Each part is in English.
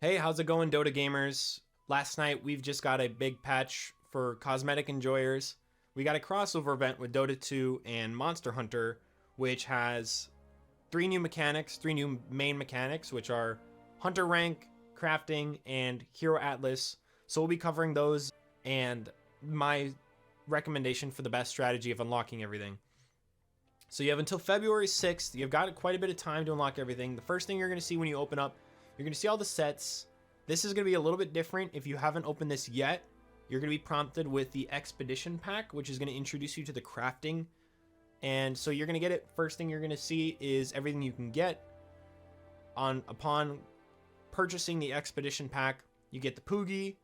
Hey, how's it going, Dota gamers? Last night we've just got a big patch for cosmetic enjoyers. We got a crossover event with Dota 2 and Monster Hunter, which has three new main mechanics, which are Hunter rank, crafting, and Hero Atlas. So we'll be covering those and my recommendation for the best strategy of unlocking everything. So you have until February 6th. You've got quite a bit of time to unlock everything. The first thing you're going to see when you open up, you're going to see all the sets. This is going to be a little bit different if you haven't opened this yet. You're going to be prompted with the Expedition Pack, which is going to introduce you to the crafting. And so you're going to get it. First thing you're going to see is everything you can get. Upon purchasing the Expedition Pack, you get the Poogie,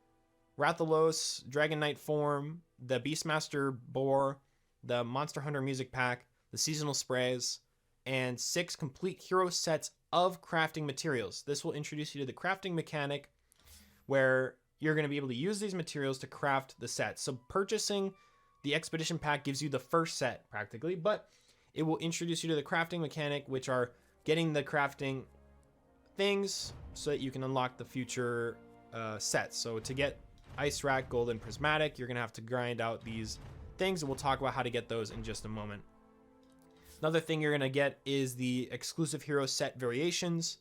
Rathalos, Dragon Knight form, the Beastmaster Boar, the Monster Hunter Music Pack, the Seasonal Sprays, and 6 complete hero sets of crafting materials. This will introduce you to the crafting mechanic where you're going to be able to use these materials to craft the sets. So purchasing the Expedition Pack gives you the first set practically, but it will introduce you to the crafting mechanic, which are getting the crafting things so that you can unlock the future sets. So to get Ice Rack, Gold, and Prismatic, you're going to have to grind out these things, and we'll talk about how to get those in just a moment. Another thing you're going to get is the exclusive hero set variations,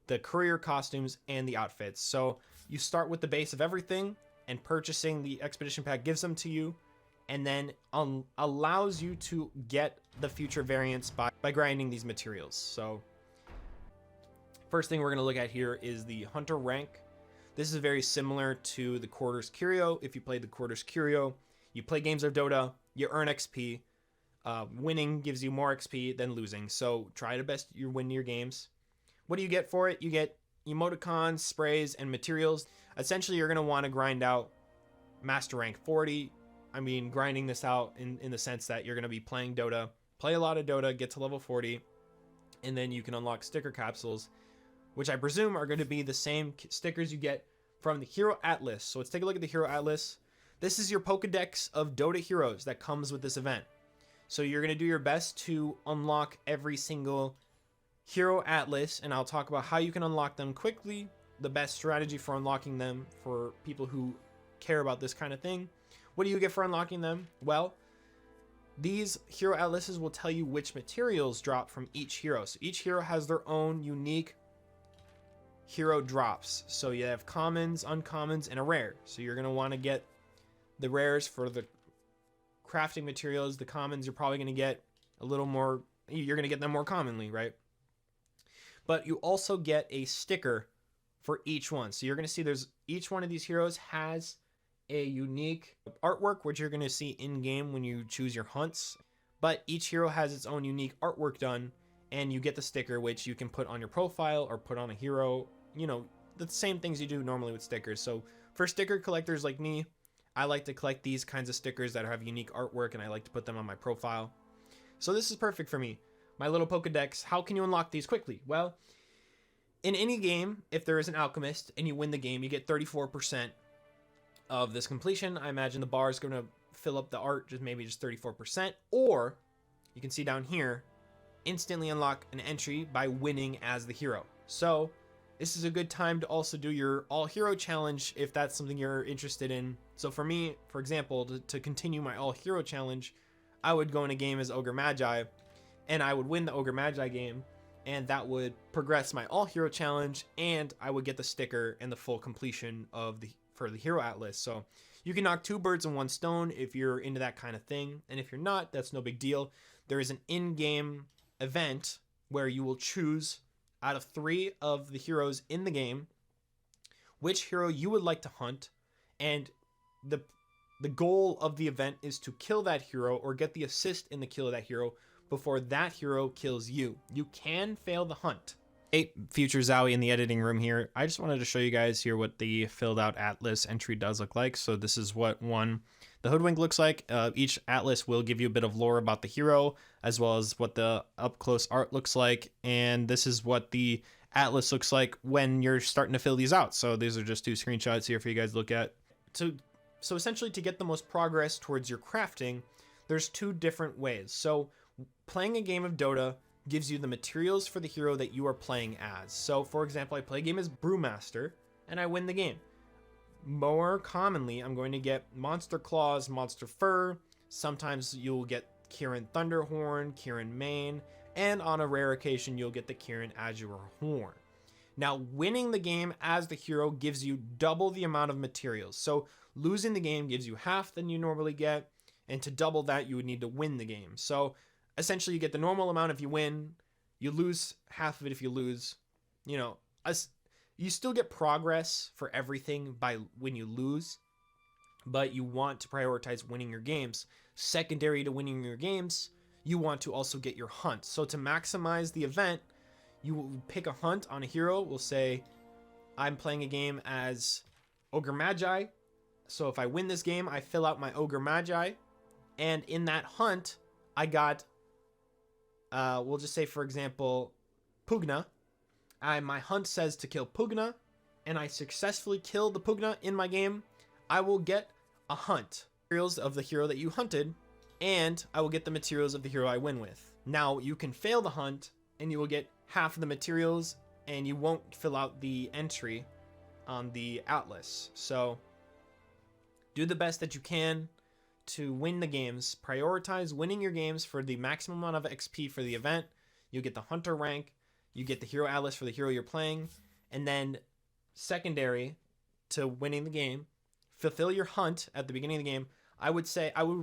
the courier costumes, and the outfits. So you start with the base of everything, and purchasing the Expedition Pack gives them to you, and then allows you to get the future variants by grinding these materials. So first thing we're going to look at here is the Hunter rank. This is very similar to the Quarters Curio. If you played the Quarters Curio, you play games of Dota, you earn XP. Winning gives you more XP than losing, so try to best you win your games. What do you get for it? You get emoticons, sprays, and materials. Essentially, you're going to want to grind out Master Rank 40. I mean, grinding this out in the sense that you're going to be playing Dota, play a lot of Dota, get to level 40, and then you can unlock sticker capsules, which I presume are going to be the same stickers you get from the Hero Atlas. So let's take a look at the Hero Atlas. This is your Pokedex of Dota heroes that comes with this event. So you're going to do your best to unlock every single Hero Atlas, and I'll talk about how you can unlock them quickly, the best strategy for unlocking them for people who care about this kind of thing. What do you get for unlocking them? Well, these Hero Atlases will tell you which materials drop from each hero. So each hero has their own unique hero drops. So you have commons, uncommons, and a rare. So you're going to want to get the rares for the crafting materials. The commons you're probably going to get a little more, you're going to get them more commonly, right? But you also get a sticker for each one. So you're going to see each one of these heroes has a unique artwork, which you're going to see in game when you choose your hunts. But each hero has its own unique artwork done, and you get the sticker, which you can put on your profile or put on a hero. You know, the same things you do normally with stickers. So for sticker collectors like me, I like to collect these kinds of stickers that have unique artwork, and I like to put them on my profile. So this is perfect for me. My little Pokedex. How can you unlock these quickly? Well, in any game, if there is an alchemist and you win the game, you get 34% of this completion. I imagine the bar is going to fill up the art, maybe just 34%. Or you can see down here, instantly unlock an entry by winning as the hero. So this is a good time to also do your all hero challenge if that's something you're interested in. So for me, for example, to continue my all hero challenge, I would go in a game as Ogre Magi, and I would win the Ogre Magi game, and that would progress my all hero challenge, and I would get the sticker and the full completion for the Hero Atlas. So you can knock 2 birds in 1 stone if you're into that kind of thing, and if you're not, that's no big deal. There is an in-game event where you will choose out of 3 of the heroes in the game which hero you would like to hunt, and the goal of the event is to kill that hero or get the assist in the kill of that hero before that hero kills you. You can fail the hunt. Hey, future Zowie in the editing room here. I just wanted to show you guys here what the filled out Atlas entry does look like. So this is what the Hoodwink looks like. Each Atlas will give you a bit of lore about the hero, as well as what the up close art looks like. And this is what the Atlas looks like when you're starting to fill these out. So these are just 2 screenshots here for you guys to look at. So essentially, to get the most progress towards your crafting, there's 2 different ways. So playing a game of Dota gives you the materials for the hero that you are playing as. So for example, I play a game as Brewmaster, and I win the game. More commonly, I'm going to get Monster Claws, Monster Fur. Sometimes you'll get Kirin Thunderhorn, Kirin Mane, and on a rare occasion, you'll get the Kirin Azure Horn. Now, winning the game as the hero gives you double the amount of materials. So losing the game gives you half than you normally get, and to double that, you would need to win the game. So essentially, you get the normal amount if you win. You lose half of it if you lose. You know, you still get progress for everything by when you lose, but you want to prioritize winning your games. Secondary to winning your games, you want to also get your hunt. So to maximize the event, you will pick a hunt on a hero. We'll say I'm playing a game as Ogre Magi. So if I win this game, I fill out my Ogre Magi. And in that hunt, I got, we'll just say, for example, Pugna. My hunt says to kill Pugna, and I successfully kill the Pugna in my game. I will get a hunt. Materials of the hero that you hunted, and I will get the materials of the hero I win with. Now, you can fail the hunt, and you will get half of the materials, and you won't fill out the entry on the atlas. So, do the best that you can to win the games. Prioritize winning your games for the maximum amount of XP for the event. You get the hunter rank. You get the hero atlas for the hero you're playing. And then secondary to winning the game, fulfill your hunt at the beginning of the game. I would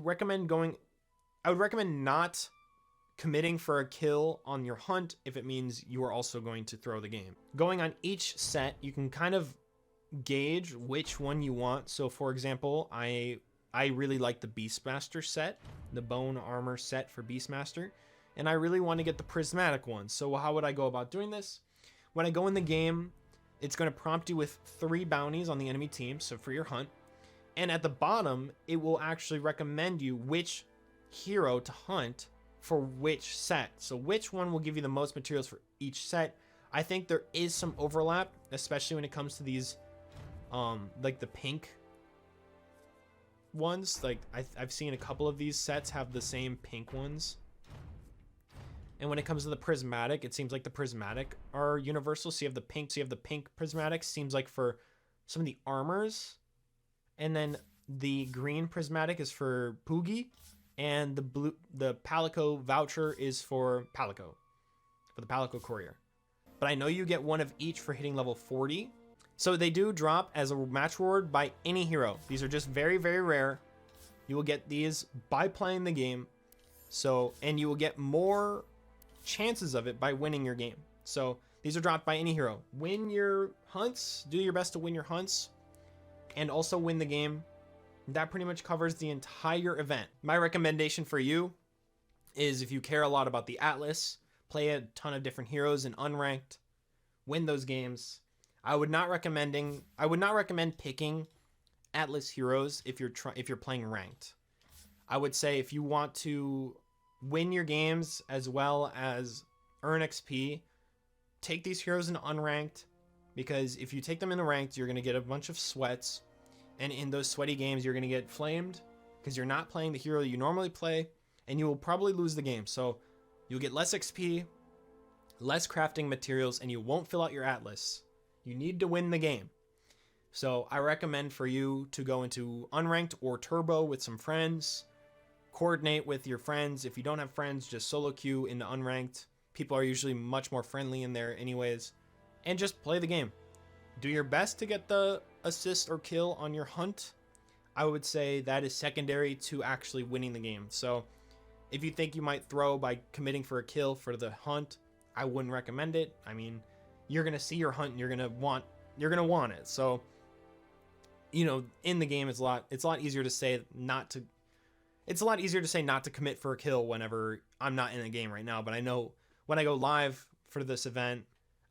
recommend not committing for a kill on your hunt if it means you are also going to throw the game. Going on each set, you can kind of gauge which one you want. So for example, I really like the Beastmaster set, the bone armor set for Beastmaster, and I really want to get the prismatic one. So how would I go about doing this? When I go in the game, it's going to prompt you with 3 bounties on the enemy team, so for your hunt. And at the bottom, it will actually recommend you which hero to hunt for which set. So which one will give you the most materials for each set. I think there is some overlap, especially when it comes to these, like the pink ones. Like I've seen a couple of these sets have the same pink ones. And when it comes to the prismatic, it seems like the prismatic are universal. So you have the pink prismatic, seems like for some of the armors. And then the green prismatic is for Poogie, and the Palico voucher is for the Palico courier. But I know you get one of each for hitting level 40. So they do drop as a match reward by any hero. These are just very, very rare. You will get these by playing the game. So, and you will get more chances of it by winning your game. So these are dropped by any hero. Win your hunts. Do your best to win your hunts. And also win the game. That pretty much covers the entire event. My recommendation for you is, if you care a lot about the Atlas, play a ton of different heroes in unranked, win those games. I would not recommend picking Atlas heroes if you're playing ranked. I would say if you want to win your games as well as earn XP, take these heroes in unranked, because if you take them in the ranked, you're going to get a bunch of sweats. And in those sweaty games, you're going to get flamed because you're not playing the hero you normally play, and you will probably lose the game. So you'll get less XP, less crafting materials, and you won't fill out your atlas. You need to win the game. So I recommend for you to go into unranked or turbo with some friends. Coordinate with your friends. If you don't have friends, just solo queue into unranked. People are usually much more friendly in there anyways. And just play the game. Do your best to get the assist or kill on your hunt. I would say that is secondary to actually winning the game. So if you think you might throw by committing for a kill for the hunt, I wouldn't recommend it. I mean, you're going to see your hunt and you're going to want it. So, you know, in the game, it's a lot easier to say not to commit for a kill whenever I'm not in the game right now. But I know when I go live for this event,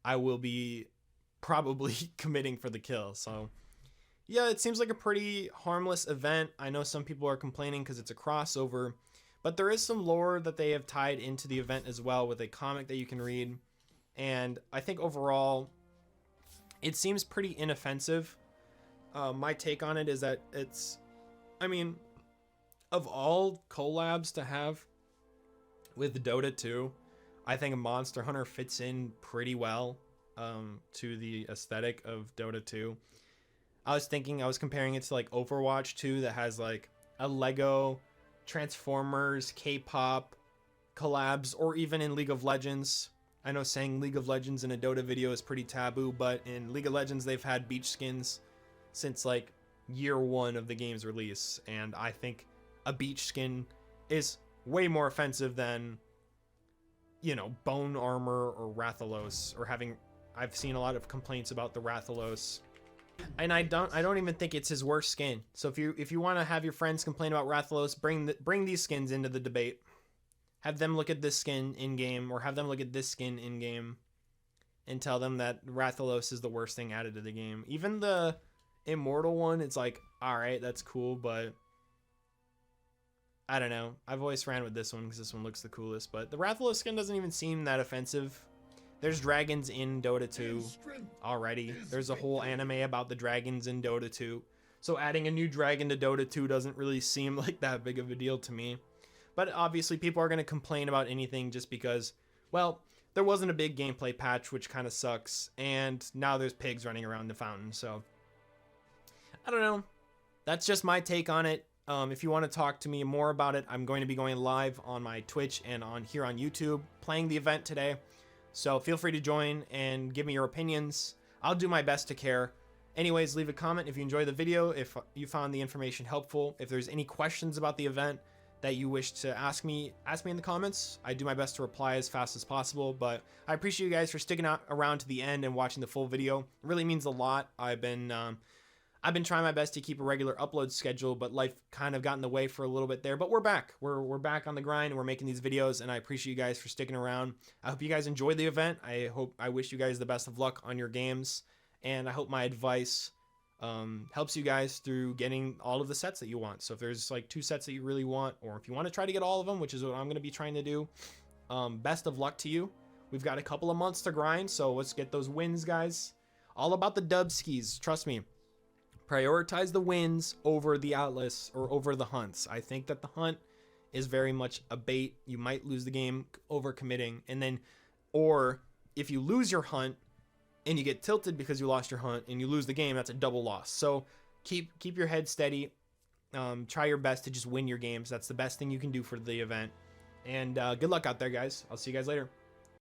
I will be probably committing for the kill. So yeah, it seems like a pretty harmless event. I know some people are complaining because it's a crossover, but there is some lore that they have tied into the event as well with a comic that you can read. And I think overall, it seems pretty inoffensive. My take on it is that of all collabs to have with Dota 2, I think Monster Hunter fits in pretty well. to the aesthetic of Dota 2. I was comparing it to like Overwatch 2 that has like a Lego, Transformers, K-pop, collabs, or even in League of Legends. I know saying League of Legends in a Dota video is pretty taboo, but in League of Legends they've had beach skins since like year one of the game's release, and I think a beach skin is way more offensive than, you know, bone armor or Rathalos, or having, I've seen a lot of complaints about the Rathalos, and I don't even think it's his worst skin. So if you want to have your friends complain about Rathalos, bring these skins into the debate. Have them look at this skin in game, or have them look at this skin in game, and tell them that Rathalos is the worst thing added to the game. Even the Immortal one, it's like, all right, that's cool, but I don't know. I've always ran with this one because this one looks the coolest, but the Rathalos skin doesn't even seem that offensive. There's dragons in Dota 2 already. There's a whole anime about the dragons in Dota 2. So adding a new dragon to Dota 2 doesn't really seem like that big of a deal to me. But obviously people are going to complain about anything just because, well, there wasn't a big gameplay patch, which kind of sucks, and now there's pigs running around the fountain. So I don't know. That's just my take on it. If you want to talk to me more about it, I'm going to be going live on my Twitch and here on YouTube playing the event today. So feel free to join and give me your opinions. I'll do my best to care. Anyways, leave a comment if you enjoyed the video, if you found the information helpful. If there's any questions about the event that you wish to ask me in the comments. I do my best to reply as fast as possible, but I appreciate you guys for sticking around to the end and watching the full video. It really means a lot. I've been trying my best to keep a regular upload schedule, but life kind of got in the way for a little bit there. But we're back. We're back on the grind, and we're making these videos, and I appreciate you guys for sticking around. I hope you guys enjoyed the event. I wish you guys the best of luck on your games, and I hope my advice helps you guys through getting all of the sets that you want. So if there's like 2 sets that you really want, or if you want to try to get all of them, which is what I'm going to be trying to do, best of luck to you. We've got a couple of months to grind, so let's get those wins, guys. All about the dub skis, trust me. Prioritize the wins over the outlasts or over the hunts. I think that the hunt is very much a bait. You might lose the game over committing, and then, or if you lose your hunt and you get tilted because you lost your hunt and you lose the game, that's a double loss. So keep your head steady. Try your best to just win your games. That's the best thing you can do for the event. And good luck out there, guys. I'll see you guys later.